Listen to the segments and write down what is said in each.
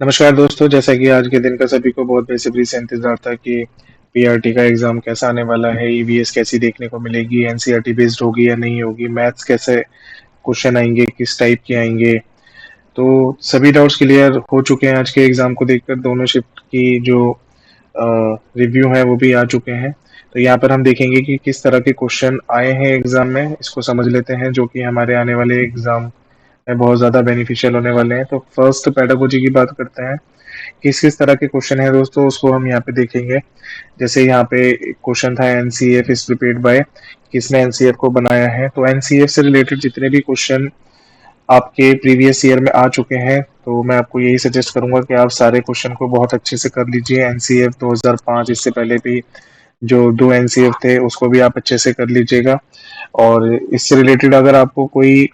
नमस्कार दोस्तों, जैसा कि आज के दिन का सभी को बहुत बेसब्री से इंतजार था कि पीआरटी का एग्जाम कैसा आने वाला है, ईवीएस कैसी देखने को मिलेगी, एनसीईआरटी बेस्ड होगी या नहीं होगी, मैथ्स कैसे क्वेश्चन आएंगे, किस टाइप के आएंगे। तो सभी डाउट्स क्लियर हो चुके हैं आज के एग्जाम को देखकर। दोनों शिफ्ट की जो रिव्यू है वो भी आ चुके हैं। तो यहाँ पर हम देखेंगे कि किस तरह के क्वेश्चन आए हैं एग्जाम में, इसको समझ लेते हैं, जो कि हमारे आने वाले एग्जाम में बहुत ज्यादा बेनिफिशियल होने वाले हैं। तो फर्स्ट पेडागोजी की बात करते हैं, किस किस तरह के क्वेश्चन है दोस्तों, उसको हम यहाँ पे देखेंगे। जैसे यहाँ पे क्वेश्चन था एनसीएफ इज प्रिपेयर्ड बाय, किसने एनसीएफ को बनाया है। तो एनसीएफ से रिलेटेड जितने भी क्वेश्चन आपके प्रीवियस ईयर में आ चुके हैं, तो मैं आपको यही सजेस्ट करूंगा कि आप सारे क्वेश्चन को बहुत अच्छे से कर लीजिए। एनसीएफ 2005, इससे पहले भी जो दो एनसीएफ थे उसको भी आप अच्छे से कर लीजिएगा। और इससे रिलेटेड अगर आपको कोई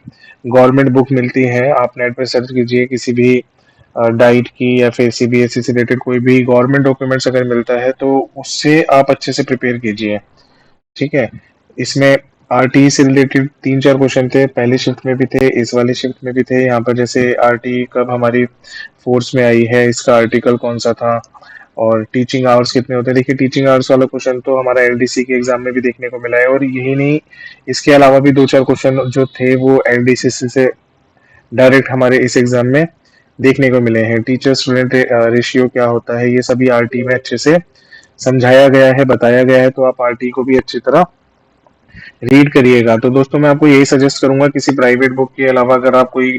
गवर्नमेंट बुक मिलती है, आप नेट पे सर्च कीजिए किसी भी डाइट की या फिर सीबीएसई से रिलेटेड कोई भी गवर्नमेंट डॉक्यूमेंट्स अगर मिलता है तो उससे आप अच्छे से प्रिपेयर कीजिए। ठीक है। इसमें आरटी से रिलेटेड तीन चार क्वेश्चन थे, पहली शिफ्ट में भी थे, इस वाली शिफ्ट में भी थे। यहाँ पर जैसे आरटी कब हमारी फोर्स में आई है, इसका आर्टिकल कौन सा था, और टीचिंग आवर्स कितने होते हैं। देखिए, टीचिंग आवर्स वाला क्वेश्चन तो हमारा एलडीसी के एग्जाम में भी देखने को मिला है। और यही नहीं, इसके अलावा भी दो चार क्वेश्चन जो थे वो एलडीसी से डायरेक्ट हमारे इस एग्जाम में देखने को मिले हैं। टीचर स्टूडेंट रेशियो क्या होता है, ये सभी आरटी में अच्छे से समझाया गया है, बताया गया है। तो आप आरटी को भी अच्छी तरह रीड करिएगा। तो दोस्तों, मैं आपको यही सजेस्ट करूंगा, किसी प्राइवेट बुक के अलावा अगर आप कोई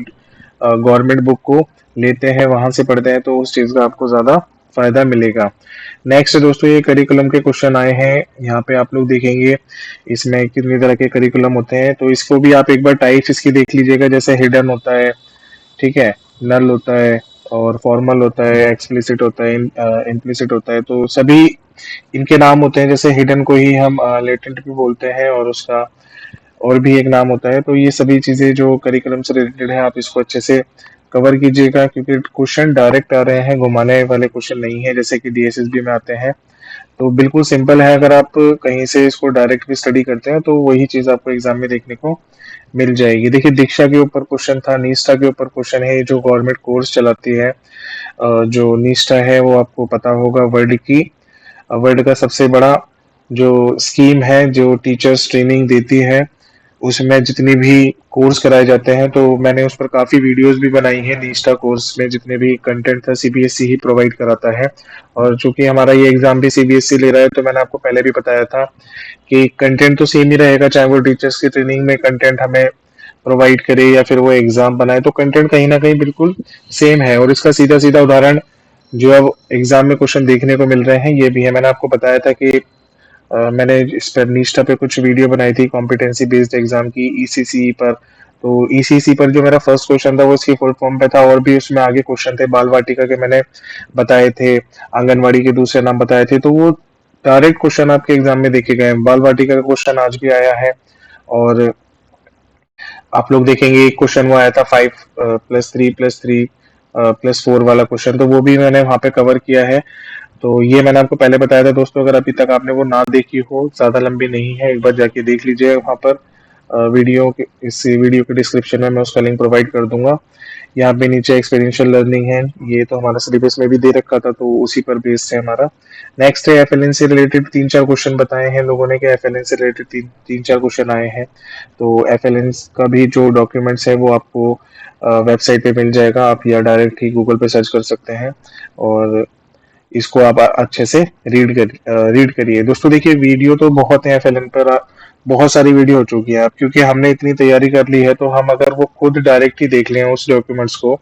गवर्नमेंट बुक को लेते हैं, वहां से पढ़ते हैं, तो उस चीज का आपको ज्यादा फायदा मिलेगा। नेक्स्ट दोस्तों, ये करिकुलम के क्वेश्चन आए हैं। यहाँ पे आप लोग देखेंगे इसमें कितनी तरह के करिकुलम होते हैं, तो इसको भी आप एक बार टाइप्स इसकी देख लीजिएगा। जैसे हिडन होता है, ठीक है, नल होता है, और फॉर्मल होता है, एक्सप्लिसिट होता है, इम्प्लिसिट होता है। तो सभी इनके नाम होते हैं। जैसे हिडन को ही हम लेटेंट भी बोलते हैं, और उसका और भी एक नाम होता है। तो ये सभी चीजें जो करिकुलम से रिलेटेड है, आप इसको अच्छे से कवर कीजिएगा, क्योंकि क्वेश्चन डायरेक्ट आ रहे हैं, घुमाने वाले क्वेश्चन नहीं है जैसे कि डीएसएसबी में आते हैं। तो बिल्कुल सिंपल है। अगर आप कहीं से इसको डायरेक्ट भी स्टडी करते हैं तो वही चीज आपको एग्जाम में देखने को मिल जाएगी। देखिए, दीक्षा के ऊपर क्वेश्चन था, निष्ठा के ऊपर क्वेश्चन है। ये जो गवर्नमेंट कोर्स चलाती है, जो निष्ठा है वो आपको पता होगा, वर्ल्ड की वर्ल्ड का सबसे बड़ा जो स्कीम है, जो टीचर्स ट्रेनिंग देती है, उसमें जितनी भी कोर्स कराए जाते हैं, तो मैंने उस पर काफी वीडियोस भी बनाई है। निष्ठा कोर्स में जितने भी कंटेंट था, सीबीएसई ही प्रोवाइड कराता है। और चूंकि हमारा ये एग्जाम भी सीबीएसई ले रहा है, तो मैंने आपको पहले भी बताया था कि कंटेंट तो सेम ही रहेगा, चाहे वो टीचर्स की ट्रेनिंग में कंटेंट हमें प्रोवाइड करे या फिर वो एग्जाम बनाए, तो कंटेंट कहीं ना कहीं बिल्कुल सेम है। और इसका सीधा सीधा उदाहरण जो अब एग्जाम में क्वेश्चन देखने को मिल रहे हैं, ये भी है। मैंने आपको बताया था कि मैंने इस पर निष्ठा पे कुछ वीडियो बनाई थी कॉम्पिटेंसी बेस्ड एग्जाम की, ईसीसी पर। तो ईसीसी पर जो मेरा फर्स्ट क्वेश्चन था वो इसकी फुल फॉर्म पे था, और भी उसमें आगे क्वेश्चन थे, बाल वाटिका के मैंने बताए थे, आंगनवाड़ी के दूसरे नाम बताए थे। तो वो डायरेक्ट क्वेश्चन आपके एग्जाम में देखे गए हैं। बाल वाटिका का क्वेश्चन आज भी आया है। और आप लोग देखेंगे एक क्वेश्चन वो आया था 5+3+3+4 वाला क्वेश्चन, तो वो भी मैंने वहां पे कवर किया है। तो ये मैंने आपको पहले बताया था दोस्तों। अगर अभी तक आपने वो ना देखी हो, ज्यादा लंबी नहीं है, एक बार जाके देख लीजिए वहां पर। वीडियो के इस वीडियो के डिस्क्रिप्शन में मैं उसका लिंक प्रोवाइड कर दूंगा। यहाँ पे नीचे एक्सपीरियंशियल लर्निंग है, ये तो हमारा सिलेबस में भी दे रखा था, तो उसी पर बेस्ड है हमारा। नेक्स्ट है एफएलएन से रिलेटेड तीन चार क्वेश्चन बताए हैं लोगों ने, कि एफएलएन से रिलेटेड तीन चार क्वेश्चन आए हैं। तो एफएलएन का भी जो डॉक्यूमेंट्स है वो आपको वेबसाइट पे मिल जाएगा, आप या डायरेक्ट ही गूगल पे सर्च कर सकते हैं। और इसको आप अच्छे से रीड करिए दोस्तों। देखिए, वीडियो तो बहुत है एफएलएन पर, बहुत सारी वीडियो हो चुकी है। अब क्योंकि हमने इतनी तैयारी कर ली है, तो हम अगर वो खुद डायरेक्ट ही देख लें उस डॉक्यूमेंट्स को,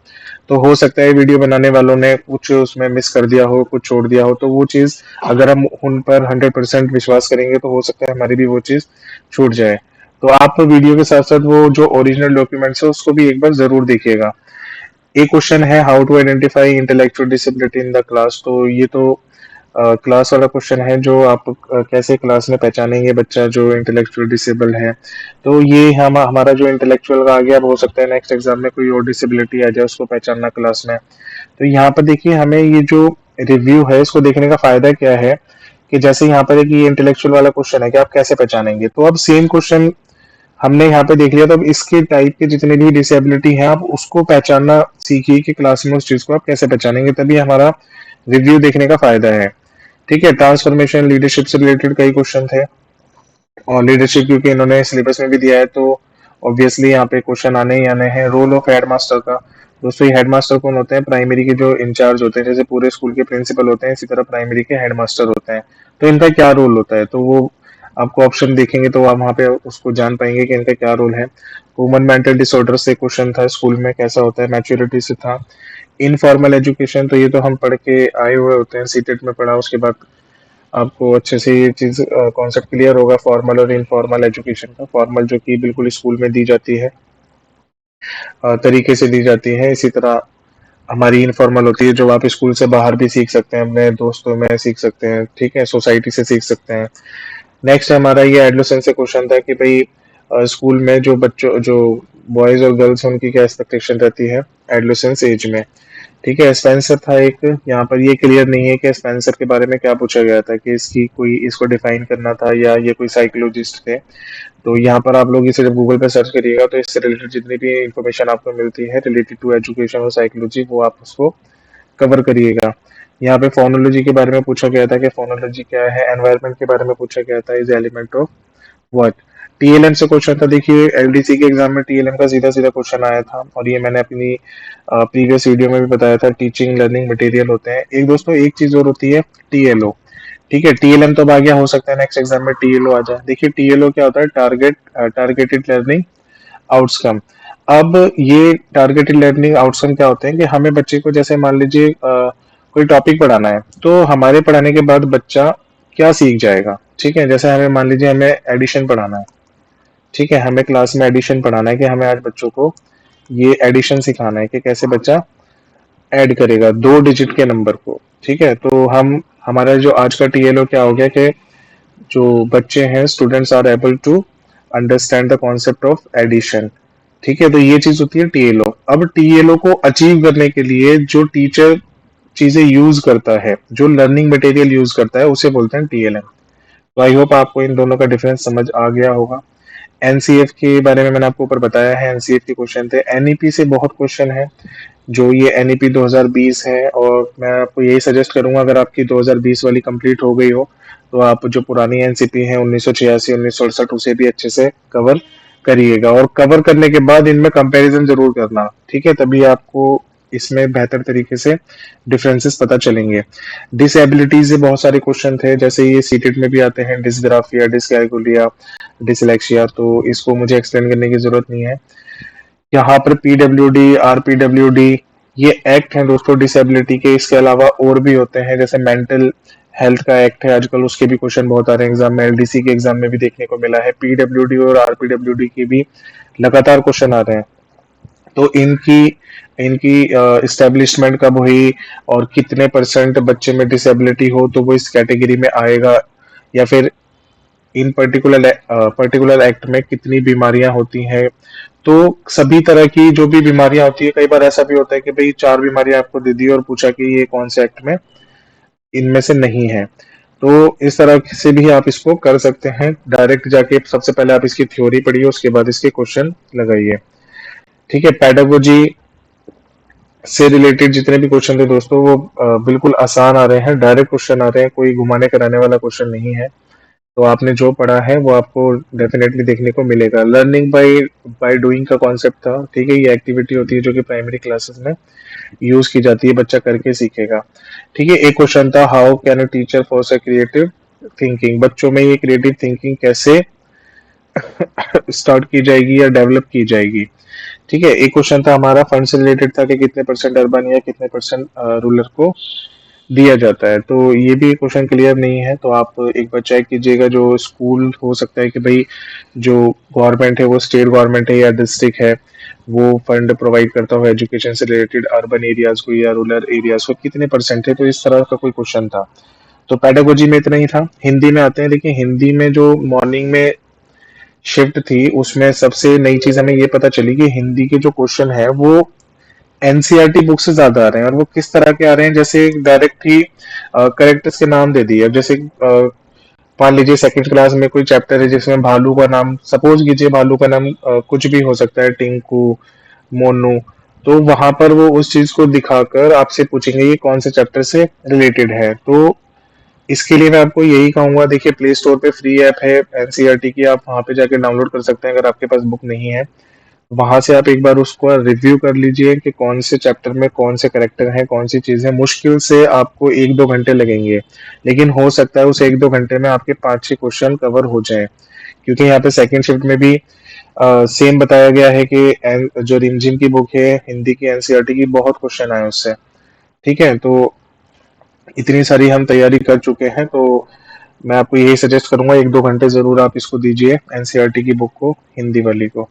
तो हो सकता है वीडियो बनाने वालों ने कुछ उसमें मिस कर दिया हो, कुछ छोड़ दिया हो। तो वो चीज अगर हम उन पर 100% विश्वास करेंगे, तो हो सकता है हमारी भी वो चीज छूट जाए। तो आप वीडियो के साथ साथ वो जो ओरिजिनल डॉक्यूमेंट्स है उसको भी एक बार जरूर देखिएगा। एक क्वेश्चन है, how to identify intellectual disability in the class. तो ये तो क्लास वाला क्वेश्चन है, जो आप कैसे क्लास में पहचानेंगे बच्चा जो इंटेलेक्चुअल डिसेबल है। तो ये हमारा जो इंटेलेक्चुअल का आ गया, अब हो सकता है नेक्स्ट एग्जाम में कोई और डिसेबिलिटी आ जाए, उसको पहचानना क्लास में। तो यहाँ पर देखिए, हमें ये जो रिव्यू है इसको देखने का फायदा क्या है, कि जैसे यहाँ पर एक ये इंटेलेक्चुअल वाला क्वेश्चन है कि आप कैसे पहचानेंगे, तो अब सेम क्वेश्चन हमने यहाँ पे देख लिया। तो अब इसके टाइप के जितने भी डिसेबिलिटी हैं आप उसको पहचानना सीखिए कि क्लास में उस चीज को आप कैसे पहचानेंगे, तभी हमारा रिव्यू देखने का फायदा है। ठीक है, ट्रांसफॉर्मेशन लीडरशिप से रिलेटेड कई क्वेश्चन थे, और लीडरशिप क्योंकि इन्होंने सिलेबस में भी दिया है तो ऑब्वियसली यहाँ पे क्वेश्चन आने ही आने हैं। रोल ऑफ हेडमास्टर का, दोस्तों ये हेडमास्टर कौन होते हैं? प्राइमरी के जो इंचार्ज होते हैं, जैसे पूरे स्कूल के प्रिंसिपल होते हैं इसी तरह प्राइमरी के हेडमास्टर होते हैं। तो इनका क्या रोल होता है, तो वो आपको ऑप्शन देखेंगे तो आप वहाँ पे उसको जान पाएंगे कि इनका क्या रोल है। ह्यूमन मेंटल डिसऑर्डर से क्वेश्चन था स्कूल में, कैसा होता है, मैच्योरिटी से था। इनफॉर्मल एजुकेशन, तो ये तो हम पढ़ के आए हुए होते हैं, सीटेट में पढ़ा, उसके बाद आपको अच्छे से ये चीज कॉन्सेप्ट क्लियर होगा फॉर्मल और इनफॉर्मल एजुकेशन का। फॉर्मल जो कि बिल्कुल स्कूल में दी जाती है, तरीके से दी जाती है, इसी तरह हमारी इनफॉर्मल होती है जो आप स्कूल से बाहर भी सीख सकते हैं, अपने दोस्तों में सीख सकते हैं, ठीक है, सोसाइटी से सीख सकते हैं। नेक्स्ट हमारा ये एडोलेसेंस से क्वेश्चन था कि भाई स्कूल में जो बच्चों जो बॉयज और गर्ल्स हैं उनकी क्या एक्सपेक्टेशन रहती है एडोलेसेंस एज में। ठीक है, स्पेंसर था एक, यहाँ पर ये क्लियर नहीं है कि स्पेंसर के बारे में क्या पूछा गया था, कि इसकी कोई इसको डिफाइन करना था या ये कोई साइकोलॉजिस्ट थे। तो यहाँ पर आप लोग इसे जब गूगल पे सर्च करिएगा तो इससे रिलेटेड जितनी भी इंफॉर्मेशन आपको मिलती है रिलेटेड टू एजुकेशन और साइकोलॉजी, वो आप उसको कवर करिएगा। यहाँ पे फोनोलॉजी के बारे में पूछा गया था कि फोनोलॉजी क्या है, एनवायरनमेंट के बारे में पूछा गया था, is element of what. TLM से क्वेश्चन था, देखिए एलडीसी के एग्जाम में टीएलएम का सीधा सीधा क्वेश्चन आया था, और ये मैंने अपनी प्रीवियस वीडियो में भी बताया था, टीचिंग लर्निंग मटेरियल होते हैं। एक दोस्तों एक चीज और होती है टीएलओ। ठीक है, टीएलएम तो आ गया, हो सकता है नेक्स्ट एग्जाम में टीएलओ आ जाए। देखिए टीएलओ क्या होता है, टारगेटेड लर्निंग आउटकम। अब ये टारगेटेड लर्निंग आउटकम क्या होते हैं कि हमें बच्चे को, जैसे मान लीजिए कोई टॉपिक पढ़ाना है, तो हमारे पढ़ाने के बाद बच्चा क्या सीख जाएगा। ठीक है, जैसे हमें मान लीजिए हमें एडिशन पढ़ाना है, ठीक है, हमें क्लास में एडिशन पढ़ाना है कि हमें आज बच्चों को ये एडिशन सिखाना है कि कैसे बच्चा ऐड करेगा 2 डिजिट के नंबर को। ठीक है, तो हम हमारा जो आज का टीएलओ क्या हो गया कि जो बच्चे हैं students are able to understand the concept of addition. ठीक है, तो ये चीज होती है टीएलओ। अब टीएलओ को अचीव करने के लिए जो टीचर चीजें यूज करता है, जो लर्निंग मटेरियल यूज करता है, उसे बोलते हैं टीएलएम। तो आई होप आपको इन दोनों का डिफरेंस समझ आ गया होगा। एनसीएफ के बारे में मैंने आपको ऊपर बताया है, एनसीएफ के क्वेश्चन थे। एनईपी से बहुत क्वेश्चन है, जो ये एनईपी 2020 है, और मैं आपको यही सजेस्ट करूंगा अगर आपकी 2020 वाली कंप्लीट हो गई हो तो आप जो पुरानी एनसीपी है 1986 1968 उसे भी अच्छे से कवर करिएगा, और कवर करने के बाद इनमें कंपैरिजन जरूर करना। ठीक है, तभी आपको इसमें बेहतर तरीके से डिफरेंसेस पता चलेंगे। डिसेबिलिटी से बहुत सारे क्वेश्चन थे, जैसे ये सीटेट में भी आते हैं, डिसग्राफिया, डिसकैलकुलिया, डिसलेक्सिया, तो इसको मुझे एक्सप्लेन करने की जरूरत नहीं है। यहाँ पर पीडब्ल्यूडी, आरपीडब्ल्यूडी, ये एक्ट हैं दोस्तों डिसेबिलिटी के। इसके अलावा और भी होते हैं, जैसे मेंटल हेल्थ का एक्ट है आजकल, उसके भी क्वेश्चन बहुत आ रहे हैं एग्जाम में, एलडीसी के एग्जाम में भी देखने को मिला है। पीडब्ल्यूडी और आरपीडब्ल्यूडी के भी लगातार क्वेश्चन आ रहे हैं। तो इनकी इनकी इस्टेब्लिशमेंट कब हुई, और कितने परसेंट बच्चे में डिसेबिलिटी हो तो वो इस कैटेगरी में आएगा, या फिर इन पर्टिकुलर एक्ट में कितनी बीमारियां होती हैं। तो सभी तरह की जो भी बीमारियां होती है, कई बार ऐसा भी होता है कि भाई 4 बीमारियां आपको दे दी और पूछा कि ये कौन से एक्ट में इनमें से नहीं है। तो इस तरह से भी आप इसको कर सकते हैं, डायरेक्ट जाके सबसे पहले आप इसकी थ्योरी पढ़िए, उसके बाद इसके क्वेश्चन लगाइए। ठीक है, पेडागोजी से रिलेटेड जितने भी क्वेश्चन थे दोस्तों वो बिल्कुल आसान आ रहे हैं, डायरेक्ट क्वेश्चन आ रहे हैं, कोई घुमाने कराने वाला क्वेश्चन नहीं है। तो आपने जो पढ़ा है वो आपको डेफिनेटली देखने को मिलेगा। लर्निंग बाय बाय डूइंग का कॉन्सेप्ट था। ठीक है, ये एक्टिविटी होती है जो कि प्राइमरी क्लासेस में यूज की जाती है, बच्चा करके सीखेगा। ठीक है, एक क्वेश्चन था, how can a teacher force a creative thinking, बच्चों में ये क्रिएटिव थिंकिंग कैसे स्टार्ट की जाएगी या डेवलप की जाएगी। ठीक है, एक क्वेश्चन था हमारा फंड से रिलेटेड था कि कितने परसेंट अर्बन या कितने परसेंट रूरल को दिया जाता है। तो ये भी क्वेश्चन क्लियर नहीं है, तो आप एक बार चेक कीजिएगा। जो स्कूल हो सकता है कि भाई जो गवर्नमेंट है वो स्टेट गवर्नमेंट है या डिस्ट्रिक्ट है, वो फंड प्रोवाइड करता हो एजुकेशन से रिलेटेड अर्बन एरियाज को या रूरल एरियाज को, कितने परसेंट है। तो इस तरह का कोई क्वेश्चन था। तो पेडागोजी में इतना ही था। हिंदी में आते हैं, देखिए हिंदी में जो मॉर्निंग में शिफ्ट थी उसमें सबसे नई चीज हमें ये पता चली कि हिंदी के जो क्वेश्चन है वो एनसीईआरटी बुक से ज्यादा आ रहे हैं, और वो किस तरह के आ रहे हैं, जैसे डायरेक्ट ही करेक्टर्स के नाम दे दिए। अब जैसे मान लीजिए सेकंड क्लास में कोई चैप्टर है जिसमें भालू का नाम, सपोज कीजिए भालू का नाम कुछ भी हो सकता है, टिंकू, मोनू, तो वहां पर वो उस चीज को दिखाकर आपसे पूछेंगे ये कौन से चैप्टर से रिलेटेड है। तो इसके लिए मैं आपको यही कहूंगा, देखिए प्ले स्टोर पे फ्री ऐप है एनसीईआरटी की, आप वहां पे जाके डाउनलोड कर सकते हैं अगर आपके पास बुक नहीं है। वहां से आप एक बार उसको रिव्यू कर लीजिए कि कौन से चैप्टर में कौन से करेक्टर हैं, कौन सी चीजें, मुश्किल से आपको 1-2 घंटे लगेंगे, लेकिन हो सकता है उस 1-2 घंटे में आपके 5-6 क्वेश्चन कवर हो जाएं। क्योंकि यहाँ पे सेकंड शिफ्ट में भी सेम बताया गया है कि जो रिमझिम की बुक है हिंदी की एनसीईआरटी की, बहुत क्वेश्चन आए उससे। ठीक है, तो इतनी सारी हम तैयारी कर चुके हैं, तो मैं आपको यही सजेस्ट करूंगा 1-2 घंटे जरूर आप इसको दीजिए एनसीईआरटी की बुक को, हिंदी वाली को।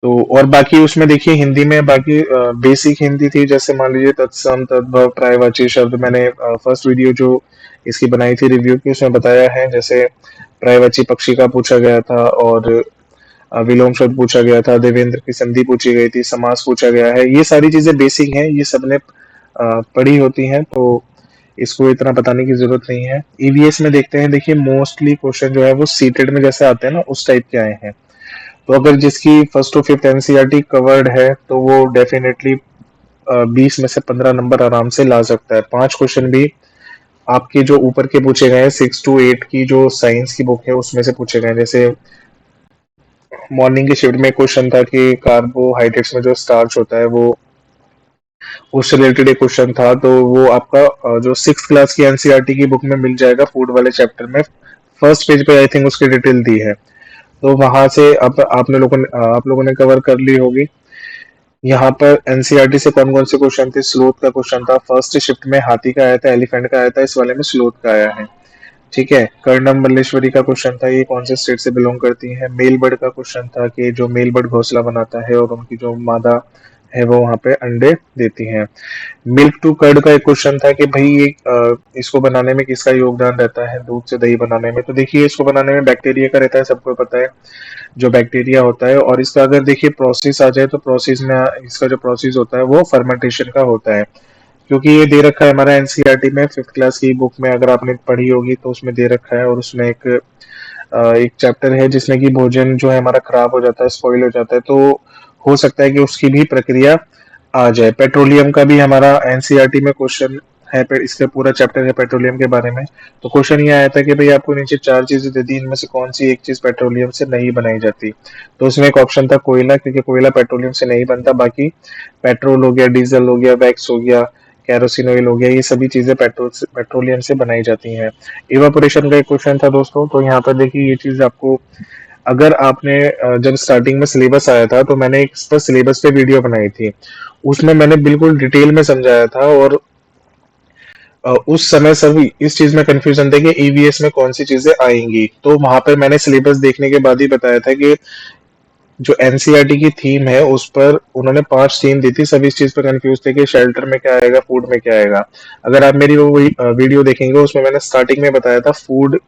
तो और बाकी उसमें देखिए हिंदी में बाकी बेसिक हिंदी थी, जैसे मान लीजिए तत्सम तद्भव पर्यायवाची शब्द, मैंने फर्स्ट वीडियो जो इसकी बनाई थी रिव्यू की उसमें बताया है, जैसे पर्यायवाची पक्षी का पूछा गया था, और विलोम शब्द पूछा गया था, देवेंद्र की संधि पूछी गई थी, समास पूछा गया है। ये सारी चीजें बेसिक हैं, ये सबने पढ़ी होती हैं, तो इसको इतना बताने की जरूरत नहीं है। ईवीएस में देखते हैं, देखिए मोस्टली क्वेश्चन जो है वो सीटेड में जैसे आते हैं ना उस टाइप के आए हैं। तो अगर जिसकी first to fifth NCERT covered है तो वो डेफिनेटली 20 में से 15 नंबर आराम से ला सकता है। 5 क्वेश्चन भी आपके जो ऊपर के पूछे गए हैं 6 to 8 की जो साइंस की बुक है उसमें से पूछे गए हैं। जैसे मॉर्निंग की शिफ्ट में क्वेश्चन था कि कार्बोहाइड्रेट्स में जो स्टार्च होता है वो, उससे रिलेटेड एक क्वेश्चन था, तो वो आपका जो 6th क्लास की एनसीईआरटी की बुक में मिल जाएगा, फूड वाले चैप्टर में फर्स्ट पेज पे आई थिंक उसकी डिटेल दी है। तो वहां से अब आप लोगों ने कवर कर ली होगी। यहाँ पर एनसीईआरटी से कौन कौन से क्वेश्चन थे, स्लोथ का क्वेश्चन था, फर्स्ट शिफ्ट में हाथी का आया था, एलिफेंट का आया था, इस वाले में स्लोथ का आया है। ठीक है, कर्णम मल्लेश्वरी का क्वेश्चन था, ये कौन से स्टेट से बिलोंग करती है। मेल बर्ड का क्वेश्चन था कि जो मेल बर्ड घोंसला बनाता है और उनकी जो मादा है वो वहां पे अंडे देती है। मिल्क टू कर्ड का एक क्वेश्चन था कि भाई ये इसको बनाने में किसका योगदान रहता है, दूध से दही बनाने में। तो देखिए इसको बनाने में बैक्टीरिया का रहता है, सबको पता है जो बैक्टीरिया होता है। और इसका अगर देखिए प्रोसेस आ जाए तो प्रोसेस में इसका जो प्रोसेस होता है वो फर्मेंटेशन का होता है। क्योंकि ये दे रखा है हमारा एनसीईआरटी में 5th क्लास की बुक में, अगर आपने पढ़ी होगी तो उसमें दे रखा है, और उसमें एक चैप्टर है जिसमें कि भोजन जो है हमारा खराब हो जाता है, स्पॉइल हो जाता है, तो हो सकता है कि उसकी भी प्रक्रिया आ जाए। पेट्रोलियम का भी हमारा एनसीईआरटी में क्वेश्चन है, इसका पूरा चैप्टर है पेट्रोलियम के बारे में। तो क्वेश्चन ये आया था कि भाई आपको नीचे 4 चीजें दे दी, इनमें से कौन सी एक चीज पेट्रोलियम से नहीं बनाई जाती। तो उसमें एक ऑप्शन था कोयला, क्योंकि कोयला पेट्रोलियम से नहीं बनता। बाकी पेट्रोल हो गया, डीजल हो गया, वैक्स हो गया, कैरोसिन ऑयल हो गया, ये सभी चीजें पेट्रोलियम से बनाई जाती हैं। इवापोरेशन का एक क्वेश्चन था दोस्तों, तो यहाँ पर देखिए ये चीज आपको, अगर आपने जब स्टार्टिंग में सिलेबस आया था तो मैंने इस पर सिलेबस पे वीडियो बनाई थी, उसमें मैंने बिल्कुल डिटेल में समझाया था। और उस समय सभी इस चीज में कंफ्यूजन थे कि ईवीएस में कौन सी चीजें आएंगी, तो वहां पर मैंने सिलेबस देखने के बाद ही बताया था कि जो एनसीईआरटी की थीम है उस पर उन्होंने 5 थीम दी थी, सभी इस चीज पर कंफ्यूज थे कि शेल्टर में क्या आएगा, फूड में क्या आएगा। अगर आप मेरी वो वीडियो देखेंगे उसमें मैंने स्टार्टिंग में बताया था फूड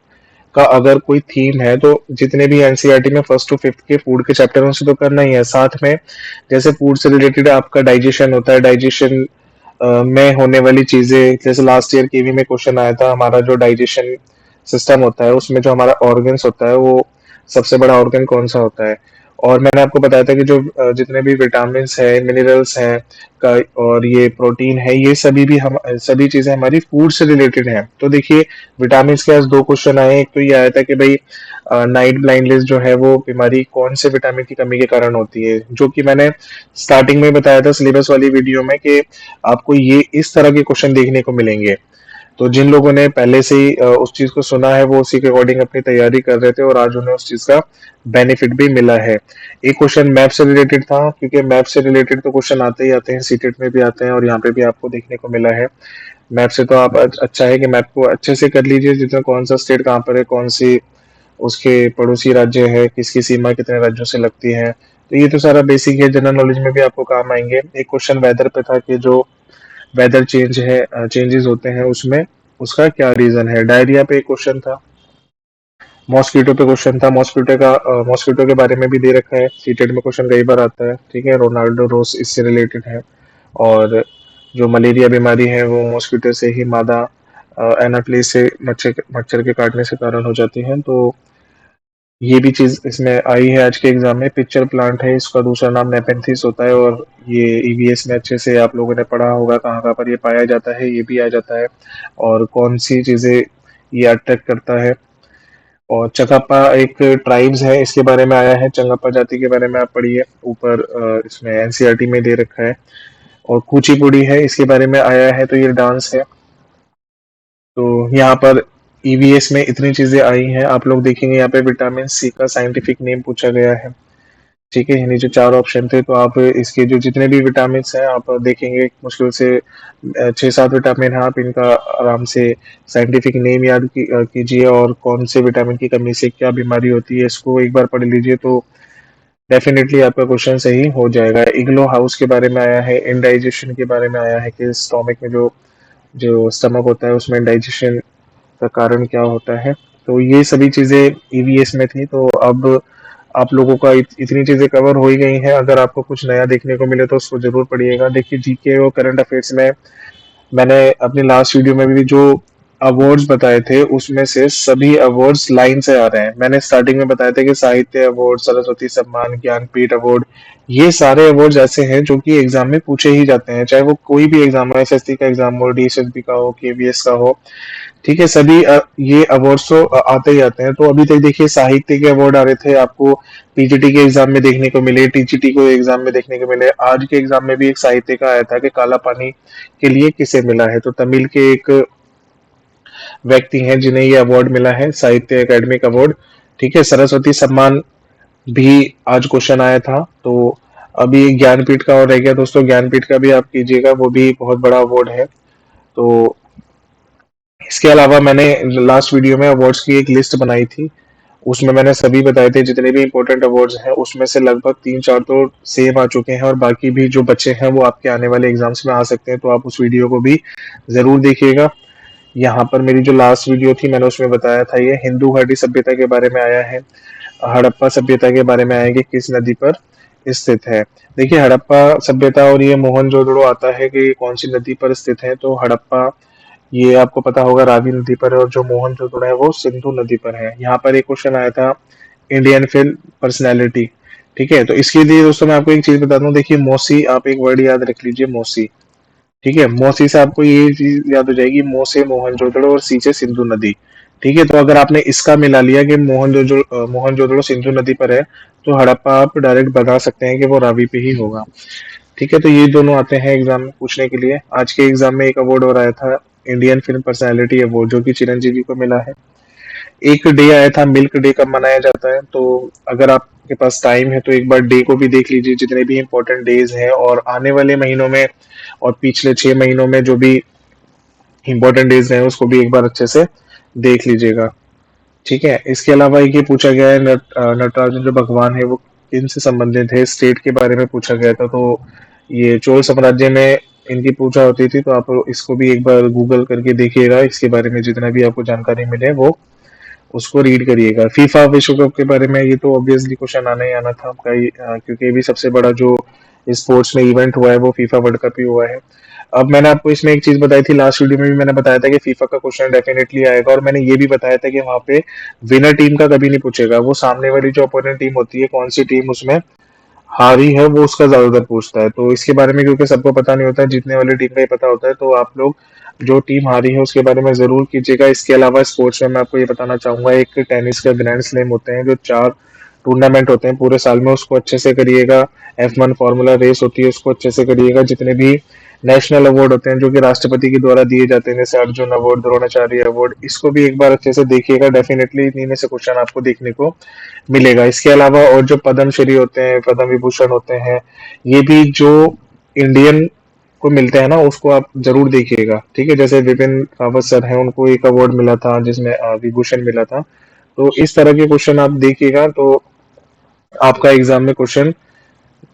का अगर कोई थीम है तो जितने भी एनसीईआरटी में फर्स्ट टू फिफ्थ के फूड के चैप्टर उनसे तो करना ही है। साथ में जैसे फूड से रिलेटेड आपका डाइजेशन होता है, डाइजेशन में होने वाली चीजें, जैसे लास्ट ईयर केवी में क्वेश्चन आया था, हमारा जो डाइजेशन सिस्टम होता है उसमें जो हमारा ऑर्गन्स होता है वो सबसे बड़ा ऑर्गन कौन सा होता है। और मैंने आपको बताया था कि जो जितने भी विटामिन है, मिनरल्स हैं का, और ये प्रोटीन है, ये सभी भी हम सभी चीजें हमारी फूड से रिलेटेड हैं। तो देखिए विटामिन के आज 2 क्वेश्चन आए, एक तो ये आया था कि भाई नाइट ब्लाइंडनेस जो है वो बीमारी कौन से विटामिन की कमी के कारण होती है, जो कि मैंने स्टार्टिंग में बताया था सिलेबस वाली वीडियो में कि आपको ये इस तरह के क्वेश्चन देखने को मिलेंगे। तो जिन लोगों ने पहले से ही उस चीज को सुना है वो उसी के अकॉर्डिंग अपनी तैयारी कर रहे थे और आज उन्हें उस चीज का बेनिफिट भी मिला है। एक क्वेश्चन मैप से रिलेटेड था, क्योंकि मैप से रिलेटेड तो क्वेश्चन आते ही आते हैं, सीटेट में भी आते हैं और यहाँ पे भी आपको देखने को मिला है। मैप से तो आप अच्छा है कि मैप को अच्छे से कर लीजिए, जिसमें कौन सा स्टेट कहाँ पर है, कौन सी उसके पड़ोसी राज्य है, किसकी सीमा कितने राज्यों से लगती है। तो ये तो सारा बेसिक है, जनरल नॉलेज में भी आपको काम आएंगे। एक क्वेश्चन वेदर पे था कि जो वेदर चेंज है, चेंजेस होते हैं उसमें उसका क्या रीजन है। डायरिया पे एक क्वेश्चन था, मॉस्किटो पे क्वेश्चन था, मॉस्किटो के बारे में भी दे रखा है, सीटेट में क्वेश्चन कई बार आता है। ठीक है, रोनाल्डो रोस इससे रिलेटेड है। और जो मलेरिया बीमारी है वो मॉस्किटो से ही मादा एनाफ्लीज से मच्छर मच्छर के काटने से कारण हो जाती हैं। तो ये भी चीज इसमें आई है आज के एग्जाम में। पिक्चर प्लांट है, इसका दूसरा नाम नेपेंथिस होता है, और ये ईवीएस में अच्छे से आप लोगों ने पढ़ा होगा कहाँ कहाँ पर ये पाया जाता है, ये भी आ जाता है, और कौन सी चीजें ये अट्रैक्ट करता है। और चकापा एक ट्राइब्स है, इसके बारे में आया है, चंगापा जाति के बारे में आप पढ़िए ऊपर, इसमें एनसीईआरटी में दे रखा है। और कुचिपुड़ी है, इसके बारे में आया है, तो ये डांस है। तो यहाँ पर ईवीएस में इतनी चीजें आई हैं। आप लोग देखेंगे यहाँ पे विटामिन सी का साइंटिफिक नेम पूछा गया है। ठीक है, यानी जो चार ऑप्शन थे, तो आप इसके जो जितने भी विटामिन हैं आप देखेंगे, मुश्किल से 6-7 विटामिन है, आप इनका आराम से साइंटिफिक नेम याद कीजिए, और कौन से विटामिन की कमी से क्या बीमारी होती है इसको एक बार पढ़ लीजिए, तो डेफिनेटली आपका क्वेश्चन सही हो जाएगा। इग्लो हाउस के बारे में आया है, इंडाइजेशन के बारे में आया है कि स्टोमक में जो जो स्टमक होता है उसमें डाइजेशन का कारण क्या होता है। तो ये सभी चीजें ईवीएस में थी। तो अब आप लोगों का इतनी चीजें कवर हो ही गई हैं। अगर आपको कुछ नया देखने को मिले तो उसको जरूर पढ़िएगा। देखिए, जीके और करंट अफेयर्स में मैंने अपनी लास्ट वीडियो में भी जो अवार्ड्स बताए थे उसमें से सभी अवार्ड्स लाइन से आ रहे हैं। मैंने स्टार्टिंग में बताया था कि साहित्य अवार्ड, सरस्वती सम्मान, ज्ञानपीठ अवार्ड, ये सारे अवार्ड्स ऐसे हैं जो कि एग्जाम में पूछे ही जाते हैं, चाहे वो कोई भी एग्जाम हो, एसएससी का एग्जाम हो, डीएसएसबी का हो, केवीएस का हो। ठीक है, सभी ये अवार्ड्स तो आते ही आते हैं। तो अभी तक देखिए साहित्य के अवार्ड आ रहे थे, आपको पीजीटी के एग्जाम में देखने को मिले, टीजीटी को एग्जाम में देखने को मिले। आज के एग्जाम में भी एक साहित्य का आया था कि काला पानी के लिए किसे मिला है, तो तमिल के एक व्यक्ति हैं जिन्हें ये अवार्ड मिला है, साहित्य एकेडमिक अवार्ड। ठीक है, सरस्वती सम्मान भी आज क्वेश्चन आया था। तो अभी ज्ञानपीठ का और रह गया दोस्तों, ज्ञानपीठ का भी आप कीजिएगा, वो भी बहुत बड़ा अवार्ड है। तो इसके अलावा मैंने लास्ट वीडियो में अवार्ड्स की एक लिस्ट बनाई थी, उसमें मैंने सभी बताए थे जितने भी इंपॉर्टेंट अवार्ड्स हैं, उसमें से लगभग 3-4 तो सेम आ चुके हैं, और बाकी भी जो बचे हैं वो आपके आने वाले एग्जाम्स में आ सकते हैं। तो आप उस वीडियो को भी जरूर देखिएगा। यहाँ पर मेरी जो लास्ट वीडियो थी मैंने उसमें बताया था, ये हिंदू घाटी सभ्यता के बारे में आया है, हड़प्पा सभ्यता के बारे में आया कि किस नदी पर स्थित है। देखिए, हड़प्पा सभ्यता और ये मोहनजोदड़ो आता है कि कौन सी नदी पर स्थित है। तो हड़प्पा ये आपको पता होगा रावी नदी पर है, और जो मोहनजोदड़ो है वो सिंधु नदी पर है। यहाँ पर एक क्वेश्चन आया था, इंडियन फिल्म पर्सनैलिटी। ठीक है, तो इसके लिए दोस्तों मैं आपको एक चीज बता दूं, देखिए मौसी, आप एक वर्ड याद रख लीजिए, मौसी। ठीक है, मौसी से आपको ये चीज याद हो जाएगी, मो से मोहनजोदड़ो और सी से सिंधु नदी। ठीक है, तो अगर आपने इसका मिला लिया कि मोहनजोदड़ो सिंधु नदी पर है, तो हड़प्पा आप डायरेक्ट बता सकते हैं कि वो रावी पे ही होगा। ठीक है, तो ये दोनों आते हैं एग्जाम में पूछने के लिए। आज के एग्जाम में एक अवार्ड और आया था, इंडियन फिल्म पर्सनैलिटी अवार्ड, जो कि चिरंजीवी को मिला है। एक डे आया था, मिल्क डे कब मनाया जाता है, तो अगर आपके पास टाइम है तो एक बार डे को भी देख लीजिए, जितने भी इंपॉर्टेंट डेज हैं, और आने वाले महीनों में और पिछले 6 महीनों में जो भी इंपॉर्टेंट डेज हैं उसको भी एक बार अच्छे से देख लीजिएगा। ठीक है, इसके अलावा एक ये पूछा गया है, नटराजन जो भगवान है वो किन से संबंधित है, स्टेट के बारे में पूछा गया था। तो ये चोल साम्राज्य में इनकी पूजा होती थी, तो आप इसको भी एक बार गूगल करके देखिएगा, इसके बारे में जितना भी आपको जानकारी मिले वो उसको रीड करिएगा। फीफा विश्व कप के बारे में ये तो ऑब्वियसली क्वेश्चन आना ही आना था आपका, क्योंकि ये भी सबसे बड़ा जो स्पोर्ट्स में इवेंट हुआ है वो फीफा वर्ल्ड कप ही हुआ है। अब मैंने आपको इसमें एक चीज बताई थी, लास्ट वीडियो में भी मैंने बताया था कि फीफा का क्वेश्चन डेफिनेटली आएगा, और मैंने ये भी बताया था कि वहां पे विनर टीम का कभी नहीं पूछेगा, वो सामने वाली जो अपोनेंट टीम होती है, कौन सी टीम उसमें हारी है, वो उसका ज्यादातर पूछता है। तो इसके बारे में क्योंकि सबको पता नहीं होता है, जीतने वाली टीम का ही पता होता है, तो आप लोग जो टीम हारी है उसके बारे में जरूर कीजिएगा। इसके अलावा स्पोर्ट्स में मैं आपको ये बताना चाहूंगा, एक टेनिस का ग्रैंड स्लैम होते हैं जो 4 टूर्नामेंट होते हैं पूरे साल में, उसको अच्छे से करिएगा। F1 फॉर्मूला रेस होती है, उसको अच्छे से करिएगा। जितने भी नेशनल अवार्ड होते हैं जो कि राष्ट्रपति के द्वारा दिए जाते हैं, जैसे अर्जुन अवार्ड, द्रोणाचार्य अवार्ड, इसको भी एक बार अच्छे से देखिएगा। डेफिनेटली इन्हीं में से क्वेश्चन आपको देखने को मिलेगा। इसके अलावा और जो पद्मश्री होते हैं, पद्म विभूषण होते हैं, ये भी जो इंडियन को मिलते हैं ना, उसको आप जरूर देखिएगा। ठीक है, जैसे विपिन रावत सर हैं, उनको एक अवार्ड मिला था जिसमें विभूषण मिला था। तो इस तरह के क्वेश्चन आप देखिएगा, तो आपका एग्जाम में क्वेश्चन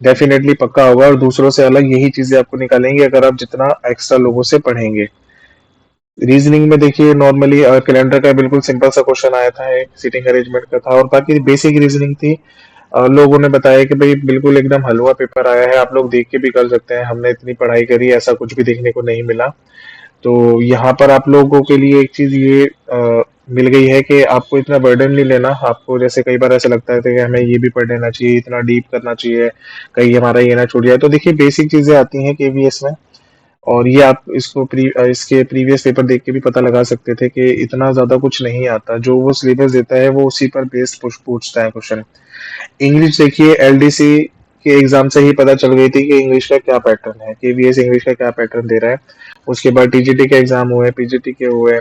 डेफिनेटली पक्का होगा, और दूसरों से अलग यही चीजें आपको निकालेंगे अगर आप जितना एक्स्ट्रा लोगों से पढ़ेंगे। रीजनिंग में देखिए नॉर्मली कैलेंडर का बिल्कुल सिंपल सा क्वेश्चन आया था, एक सीटिंग अरेंजमेंट का था, और बाकी बेसिक रीजनिंग थी। लोगों ने बताया कि भाई बिल्कुल एकदम हलवा पेपर आया है, आप लोग देख के भी कर सकते हैं, हमने इतनी पढ़ाई करी, ऐसा कुछ भी देखने को नहीं मिला। तो यहाँ पर आप लोगों के लिए एक चीज ये मिल गई है कि आपको इतना बर्डन नहीं लेना। आपको जैसे कई बार ऐसा लगता है कि हमें ये भी पढ़ लेना चाहिए, इतना डीप करना चाहिए, कहीं हमारा ये ना छूट जाए। तो देखिए बेसिक चीजें आती हैं केवीएस में, और ये आप इसको इसके प्रीवियस पेपर देख के भी पता लगा सकते थे कि इतना ज्यादा कुछ नहीं आता। जो वो सिलेबस देता है वो उसी पर बेस्ड पूछता है क्वेश्चन। इंग्लिश देखिए एलडीसी के एग्जाम से ही पता चल गई थी कि इंग्लिश का क्या पैटर्न है, केवीएस इंग्लिश का क्या पैटर्न दे रहा है। उसके बाद टीजीटी के एग्जाम हुए, पीजीटी के हुए,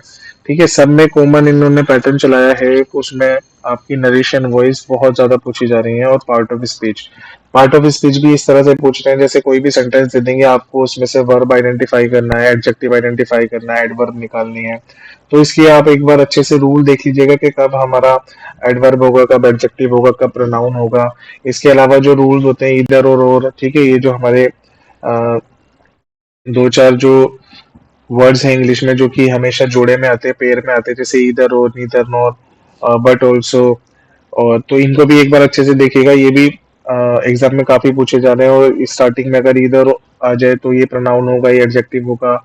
ठीक है, सब में कॉमन इन्होंने पैटर्न चलाया है। उसमें आपकी नरेशन वॉइस बहुत ज्यादा पूछी जा रही है, और पार्ट ऑफ स्पीच भी इस तरह से पूछ रहे हैं जैसे कोई भी सेंटेंस दे देंगे आपको, उसमें से वर्ब आइडेंटिफाई करना है, एडजेक्टिव आइडेंटिफाई करना है, एडवर्ब निकालनी है। तो इसलिए आप एक बार अच्छे से रूल देख लीजिएगा कि कब हमारा एडवर्ब होगा, कब एडजेक्टिव होगा, कब प्रोनाउन होगा। इसके अलावा जो रूल्स होते हैं इधर और, ठीक है, ये जो हमारे अ, दो चार जो वर्ड्स हैं इंग्लिश में जो कि हमेशा जोड़े में आते हैं, पेयर में आते हैं, जैसे इधर और, नीदर नॉर, बट ऑल्सो, और तो इनको भी एक बार अच्छे से देखिएगा। ये भी एग्जाम में काफी पूछे जा रहे हैं, और स्टार्टिंग में अगर इधर आ जाए तो ये प्रोनाउन होगा, ये एडजेक्टिव होगा,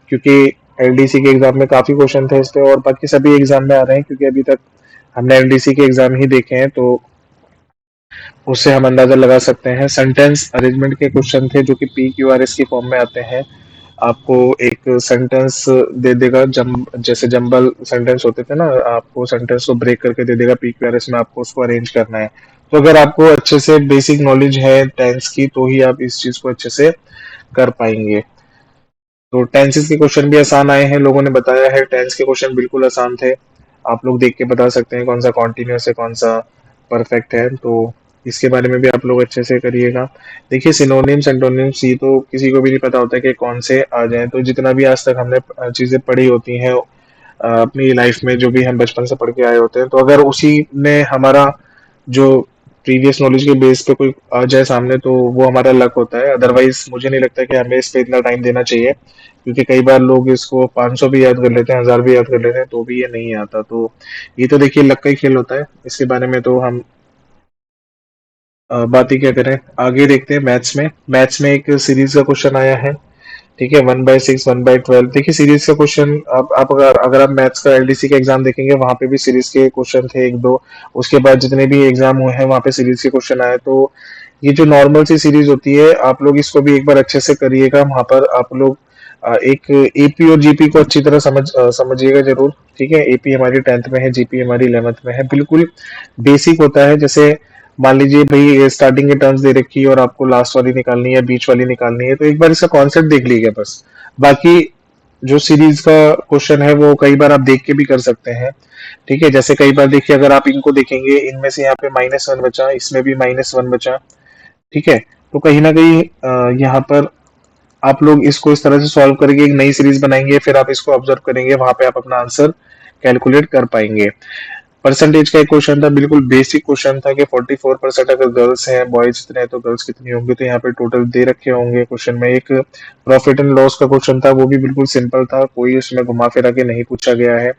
क्योंकि एलडीसी के एग्जाम में काफी क्वेश्चन थे इस पे, और बाकी सभी एग्जाम में आ रहे हैं, क्योंकि अभी तक हमने एलडीसी के एग्जाम ही देखे हैं, तो उससे हम अंदाजा लगा सकते हैं। सेंटेंस अरेंजमेंट के क्वेश्चन थे जो कि पी क्यू आर एस की फॉर्म में आते हैं। आपको एक सेंटेंस दे देगा, जैसे जंबल सेंटेंस होते थे ना, आपको सेंटेंस को ब्रेक करके दे देगा पीक्यूआरएस में, आपको उसको अरेंज करना है। तो अगर आपको अच्छे से बेसिक नॉलेज है टेंस की, तो ही आप इस चीज को अच्छे से कर पाएंगे। तो टेंसेस के क्वेश्चन भी आसान आए हैं, लोगों ने बताया है टेंस के क्वेश्चन बिल्कुल आसान थे। आप लोग देख के बता सकते हैं कौन सा कॉन्टिन्यूस है, कौन सा परफेक्ट है, तो इसके बारे में भी आप लोग अच्छे से करिएगा। देखिए सिनोनिम्स एंटोनिम्स ये तो किसी को भी नहीं पता होता कि कौन से आ जाएं। तो जितना भी आज तक हमने चीजें पढ़ी होती हैं अपनी लाइफ में, जो भी हम बचपन से पढ़ के आए होते हैं, तो अगर उसी में हमारा जो प्रीवियस नॉलेज के बेस पे कोई आ जाए सामने, तो वो हमारा लक होता है। अदरवाइज मुझे नहीं लगता कि हमें इस पे इतना टाइम देना चाहिए, क्योंकि कई बार लोग इसको 500 भी याद कर लेते हैं, 1000 भी याद कर लेते हैं, तो भी ये नहीं आता। तो ये तो देखिए लक का ही खेल होता है, इसके बारे में तो हम बात ही क्या करें। आगे देखते हैं मैथ्स में एक सीरीज का क्वेश्चन आया है, ठीक है, 1/6 1/12। देखिए सीरीज का क्वेश्चन, आप अगर आप मैथ्स का एलडीसी का एग्जाम देखेंगे, वहां पे भी सीरीज के क्वेश्चन थे एक दो। उसके बाद जितने भी एग्जाम हुए हैं वहां पे सीरीज के क्वेश्चन आए। तो ये जो नॉर्मल सी सीरीज होती है, आप लोग इसको भी एक बार अच्छे से करिएगा। वहां पर आप लोग एक एपी और जीपी को अच्छी तरह समझिएगा जरूर, ठीक है। एपी हमारी 10th में है, जीपी हमारी 11th में है। बिल्कुल बेसिक होता है। जैसे मान लीजिए भाई स्टार्टिंग के टर्म्स दे रखी है और आपको लास्ट वाली निकालनी है, बीच वाली निकालनी है, तो एक बार इसका कॉन्सेप्ट देख लीजिए बस। बाकी जो सीरीज का क्वेश्चन है वो कई बार आप देख के भी कर सकते हैं, ठीक है। जैसे कई बार देखिए, अगर आप इनको देखेंगे, इनमें से यहाँ पे -1 बचा, इसमें भी -1 बचा, ठीक है। तो कहीं ना कहीं यहाँ पर आप लोग इसको इस तरह से सॉल्व करके एक नई सीरीज बनाएंगे, फिर आप इसको ऑब्जर्व करेंगे, वहां पे आप अपना आंसर कैलकुलेट कर पाएंगे। परसेंटेज का एक क्वेश्चन था, बिल्कुल बेसिक क्वेश्चन था कि 44% अगर गर्ल्स हैं, बॉयज इतने हैं, तो गर्ल्स कितनी होंगी। तो यहाँ पे टोटल दे रखे होंगे क्वेश्चन में। एक प्रॉफिट एंड लॉस का क्वेश्चन था, वो भी बिल्कुल सिंपल था, कोई उसमें घुमा फिरा के नहीं पूछा गया है।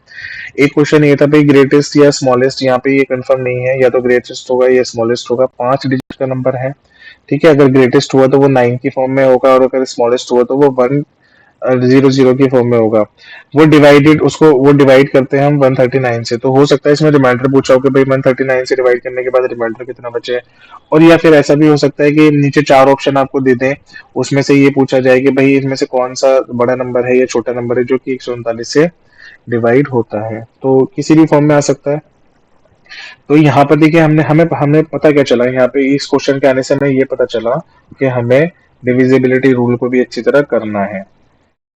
एक क्वेश्चन ये था भाई ग्रेटेस्ट या स्मॉलेस्ट, यहाँ पे ये कंफर्म नहीं है, या तो ग्रेटेस्ट होगा या स्मॉलेस्ट होगा। 5 डिजिट का नंबर है, ठीक है। अगर ग्रेटेस्ट हुआ तो वो 9 की फॉर्म में होगा, और अगर स्मॉलेस्ट हुआ तो वो 100 की फॉर्म में होगा। वो डिवाइड करते हैं हम 139 से। तो हो सकता है इसमें रिमाइंडर पूछा हो कि भाई 139 से डिवाइड करने के बाद रिमाइंडर कितना बचे। और या फिर ऐसा भी हो सकता है कि नीचे 4 ऑप्शन आपको दे दें, उसमें से ये पूछा जाए कि भाई इसमें से कौन सा बड़ा नंबर है या छोटा नंबर है जो कि 139 से डिवाइड होता है। तो किसी भी फॉर्म में आ सकता है। तो यहाँ पर देखिए हमने हमें हमें पता क्या चला, यहाँ पे इस क्वेश्चन के आने से हमें ये पता चला कि हमें डिविजिबिलिटी रूल को भी अच्छी तरह करना है,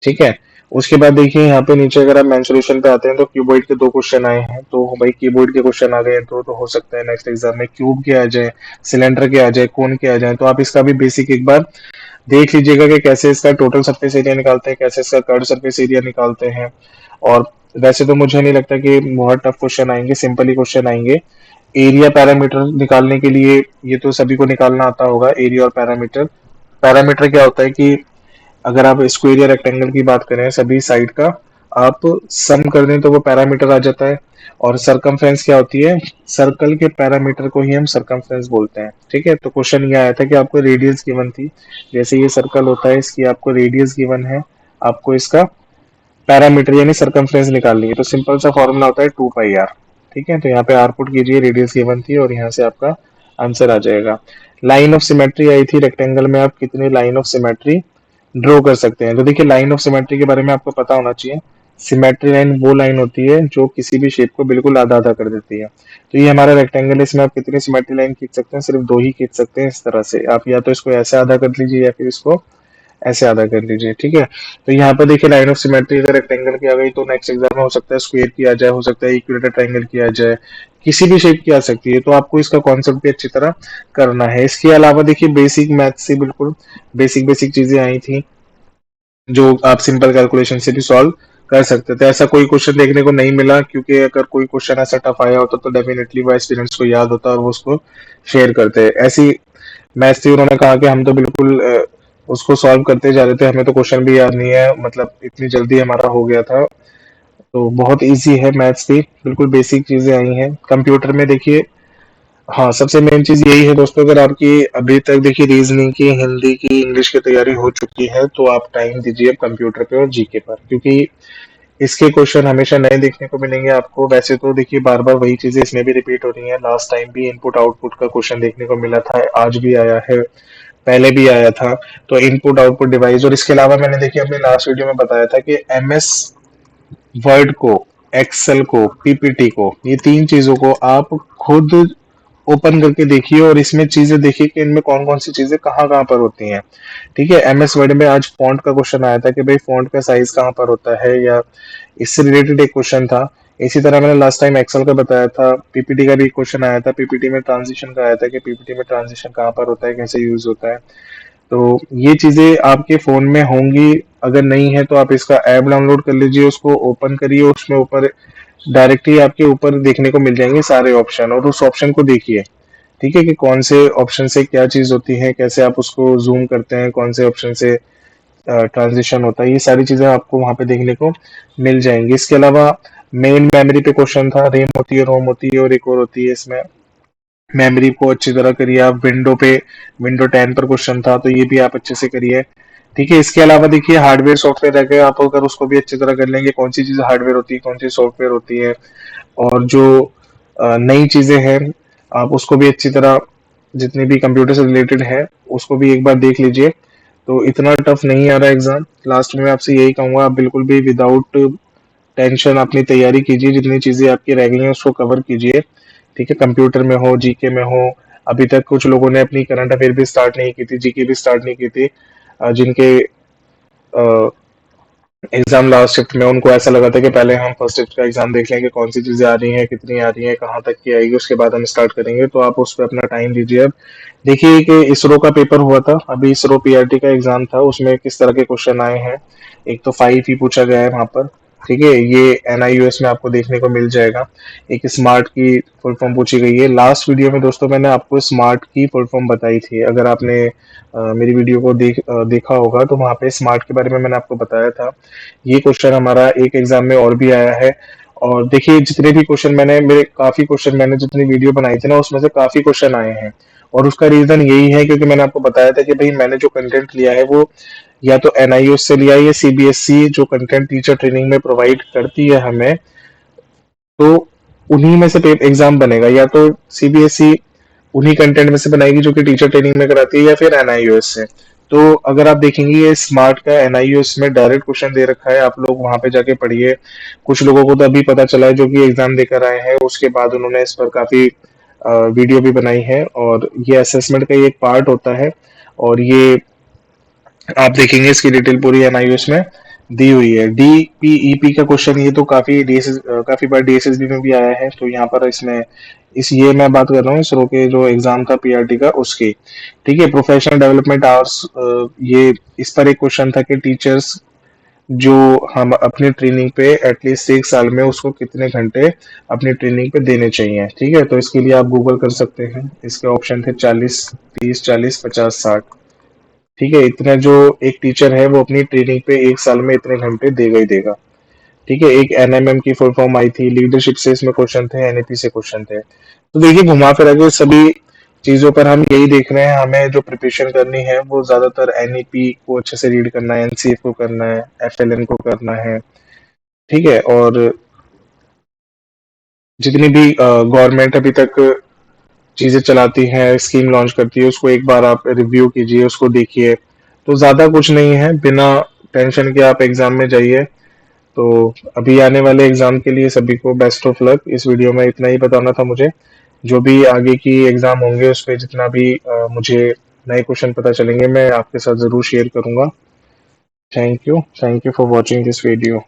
ठीक है। उसके बाद देखिए यहाँ पे नीचे अगर आप मेंसुरेशन पे आते हैं, तो क्यूबॉइड के 2 क्वेश्चन आए हैं। तो भाई क्यूबॉइड के क्वेश्चन आ गए, तो हो सकता है नेक्स्ट एग्जाम में क्यूब के आ जाए, सिलेंडर के आ जाए, कोन के आ जाए। तो आप इसका भी बेसिक एक बार देख लीजिएगा कि कैसे इसका टोटल सरफेस एरिया निकालते हैं, कैसे इसका कर्व सरफेस एरिया निकालते हैं। और वैसे तो मुझे नहीं लगता कि बहुत टफ क्वेश्चन आएंगे, सिंपल ही क्वेश्चन आएंगे। एरिया पैरामीटर निकालने के लिए ये तो सभी को निकालना आता होगा, एरिया और पैरामीटर। पैरामीटर क्या होता है कि अगर आप स्क्वायर या रेक्टेंगल की बात करें सभी साइड का, आप सम कर दें तो वो पैरामीटर आ जाता है। और सरकमफ्रेंस क्या होती है, सर्कल के पैरामीटर को ही हम सरकमफ्रेंस बोलते हैं, ठीक है। तो क्वेश्चन ये आया था कि आपको रेडियस गिवन थी, जैसे ये सर्कल होता है, इसकी आपको रेडियस गिवन है, आपको इसका पैरामीटर यानी सरकमफ्रेंस निकालनी है, तो सिंपल सा फॉर्मूला होता है 2 पाई आर। ठीक है, तो यहाँ पे आर पुट कीजिए, रेडियस गिवन थी और यहाँ से आपका आंसर आ जाएगा। लाइन ऑफ सिमेट्री आई थी, रेक्टेंगल में आप कितनी लाइन ऑफ सिमेट्री ड्रॉ कर सकते हैं। तो देखिए लाइन ऑफ सिमेट्री के बारे में आपको पता होना चाहिए। सिमेट्री लाइन वो लाइन होती है जो किसी भी शेप को बिल्कुल आधा आधा कर देती है। तो ये हमारा रेक्टेंगल है, इसमें आप कितनी सिमेट्री लाइन खींच सकते हैं, सिर्फ दो ही खींच सकते हैं। इस तरह से आप या तो इसको ऐसे आधा कर लीजिए या फिर इसको ऐसे आधा कर लीजिए। ठीक है, तो यहाँ पर देखिए लाइन ऑफ सिमेट्री अगर रेक्टेंगल की आ गई तो नेक्स्ट एग्जाम में हो सकता है स्क्वायर की आ जाए, हो सकता है इक्विलेटरल ट्रायंगल की आ जाए, किसी भी शेप की आ सकती है। तो आपको इसका कॉन्सेप्ट भी अच्छी तरह करना है। इसके अलावा देखिए बेसिक मैथ से बिल्कुल बेसिक बेसिक चीजें आई थी जो आप सिंपल कैलकुलेशन से भी सॉल्व कर सकते थे। ऐसा कोई क्वेश्चन देखने को नहीं मिला, क्योंकि अगर कोई क्वेश्चन ऐसा टफ आया होता तो डेफिनेटली वो स्टूडेंट्स को याद होता और वो उसको शेयर करते। ऐसी मैथ्स थी, उन्होंने कहा कि हम तो बिल्कुल उसको सॉल्व करते जा रहे थे, हमें तो क्वेश्चन भी याद नहीं है, मतलब इतनी जल्दी हमारा हो गया था। तो बहुत इजी है मैथ्स भी, बिल्कुल बेसिक चीजें आई हैं कंप्यूटर में। देखिए हाँ, सबसे मेन चीज यही है दोस्तों, अगर आपकी अभी तक देखिए रीजनिंग की, हिंदी की, इंग्लिश की तैयारी हो चुकी है तो आप टाइम दीजिए अब कंप्यूटर पे और जीके पर, क्योंकि इसके क्वेश्चन हमेशा नए देखने को मिलेंगे आपको। वैसे तो देखिए बार बार वही चीजें इसमें भी रिपीट हो रही हैं, लास्ट टाइम भी इनपुट आउटपुट का क्वेश्चन देखने को मिला था, आज भी आया है, पहले भी आया था। तो इनपुट आउटपुट डिवाइस, और इसके अलावा मैंने देखिए अपने लास्ट वीडियो में बताया था कि एमएस वर्ड को, एक्सेल को, पीपीटी को, ये तीन चीजों को आप खुद ओपन करके देखिए और इसमें चीजें देखिए कि इनमें कौन कौन सी चीजें कहाँ कहाँ पर होती हैं। ठीक है, एमएस वर्ड में आज फॉन्ट का क्वेश्चन आया था कि भाई फॉन्ट का साइज कहाँ पर होता है, या इससे रिलेटेड एक क्वेश्चन था। इसी तरह मैंने लास्ट टाइम एक्सेल का बताया था, पीपीटी का भी क्वेश्चन आया था, पीपीटी में ट्रांजिशन का आया था कि पीपीटी में ट्रांजिशन कहाँ पर होता है, कैसे यूज होता है। तो ये चीजें आपके फोन में होंगी, अगर नहीं है तो आप इसका ऐप डाउनलोड कर लीजिए, उसको ओपन करिए, उसमें ऊपर डायरेक्टली आपके ऊपर देखने को मिल जाएंगे सारे ऑप्शन, और उस ऑप्शन को देखिए। ठीक है, कि कौन से ऑप्शन से क्या चीज होती है, कैसे आप उसको जूम करते हैं, कौन से ऑप्शन से ट्रांजिशन होता है, ये सारी चीजें आपको वहां पे देखने को मिल जाएंगी। इसके अलावा मेन मेमोरी पे क्वेश्चन था, रैम होती है, रोम होती है और एक और होती है इसमें। मेमोरी को अच्छी तरह करिए आप। विंडो पे, विंडो 10 पर क्वेश्चन था, तो ये भी आप अच्छे से करिए। ठीक है, इसके अलावा देखिए हार्डवेयर सॉफ्टवेयर रह गए, आप अगर उसको भी अच्छी तरह कर लेंगे, कौन सी चीज हार्डवेयर होती है, कौन सी सॉफ्टवेयर होती है, और जो नई चीजें हैं आप उसको भी अच्छी तरह, जितनी भी कंप्यूटर से रिलेटेड है उसको भी एक बार देख लीजिए। तो इतना टफ नहीं आ रहा एग्जाम। लास्ट में मैं आपसे यही कहूंगा, आप बिल्कुल भी विदाउट टेंशन अपनी तैयारी कीजिए, जितनी चीजें आपकी रह गई हैं उसको कवर कीजिए। ठीक है, कंप्यूटर में हो, जीके में हो। अभी तक कुछ लोगों ने अपनी करंट अफेयर भी स्टार्ट नहीं की थी, जीके भी स्टार्ट नहीं की थी, जिनके एग्जाम लास्ट शिफ्ट में, उनको ऐसा लगा था कि पहले हम फर्स्ट शिफ्ट का एग्जाम देख लेंगे, कौन सी चीजें आ रही हैं, कितनी आ रही हैं, कहाँ तक की आएगी, उसके बाद हम स्टार्ट करेंगे। तो आप उस पर अपना टाइम दीजिए। अब देखिए कि इसरो का पेपर हुआ था अभी, इसरो पीआरटी का एग्जाम था, उसमें किस तरह के क्वेश्चन आए हैं। एक तो 5 ही पूछा गया है वहां पर। ठीक है, ये एनआईयूएस में आपको देखने को मिल जाएगा। एक स्मार्ट की फुल फॉर्म पूछी गई है। लास्ट वीडियो में दोस्तों मैंने आपको स्मार्ट की फुल फॉर्म बताई थी, अगर आपने मेरी वीडियो को देखा होगा तो वहां पे स्मार्ट के बारे में मैंने आपको बताया था। ये क्वेश्चन हमारा एक एग्जाम में और भी आया है। और देखिए जितने भी क्वेश्चन मैंने, मेरे काफी क्वेश्चन मैंने जितनी वीडियो बनाई थी ना, उसमें से काफी क्वेश्चन आए हैं। और उसका रीजन यही है क्योंकि मैंने आपको बताया था कि भाई मैंने जो कंटेंट लिया है वो या तो एनआईओ से लिया है या सीबीएसई जो कंटेंट टीचर ट्रेनिंग में प्रोवाइड करती है हमें, तो उन्हीं में से एग्जाम बनेगा। या तो सीबीएसई उन्हीं कंटेंट में से बनाएगी जो कि टीचर ट्रेनिंग में कराती है, या फिर एनआईओएस से। तो अगर आप देखेंगे ये स्मार्ट का एनआईओएस में डायरेक्ट क्वेश्चन दे रखा है, आप लोग वहां पे जाके पढ़िए। कुछ लोगों को तो अभी पता चला है जो कि एग्जाम देकर आए हैं, उसके बाद उन्होंने इस पर काफी वीडियो भी बनाई है, और ये असेसमेंट का ही एक पार्ट होता है। और ये आप देखेंगे इसकी डिटेल पूरी एनआईओएस में दी हुई है। डीपीईपी का क्वेश्चन ये तो काफी डीएसएस, काफी बार डीएसएसबी में भी आया है, तो यहाँ पर इसमें इस ये मैं बात कर रहा हूँ इसरो के जो एग्जाम था पीआरटी का उसकी। ठीक है, प्रोफेशनल डेवलपमेंट आवर्स, ये इस पर एक क्वेश्चन था कि टीचर्स जो हम अपनी ट्रेनिंग पे एटलीस्ट 1 साल में उसको कितने घंटे अपनी ट्रेनिंग पे देने चाहिए। ठीक है, तो इसके लिए आप गूगल कर सकते हैं। इसके ऑप्शन थे 40, 30, 40, 50, 60। ठीक है, इतना जो एक टीचर है वो अपनी ट्रेनिंग पे 1 साल में इतने घंटे देगा ही देगा। ठीक है, एक एनएमएम की फुल फॉर्म आई थी, लीडरशिप से इसमें क्वेश्चन थे, एनईपी से क्वेश्चन थे। तो देखिए घुमा फिरा के सभी चीजों पर हम यही देख रहे हैं, हमें जो प्रिपरेशन करनी है वो ज्यादातर एनईपी को अच्छे से रीड करना है, एनसीएफ को करना है, एफएलएन को करना है। ठीक है। और जितनी भी गवर्नमेंट अभी तक चीजें चलाती है, स्कीम लॉन्च करती है, उसको एक बार आप रिव्यू कीजिए, उसको देखिए। तो ज्यादा कुछ नहीं है, बिना टेंशन के आप एग्जाम में जाइए। तो अभी आने वाले एग्जाम के लिए सभी को बेस्ट ऑफ लक। इस वीडियो में इतना ही बताना था मुझे। जो भी आगे की एग्जाम होंगे उस पर जितना भी मुझे नए क्वेश्चन पता चलेंगे मैं आपके साथ जरूर शेयर करूंगा। Thank you for watching this video.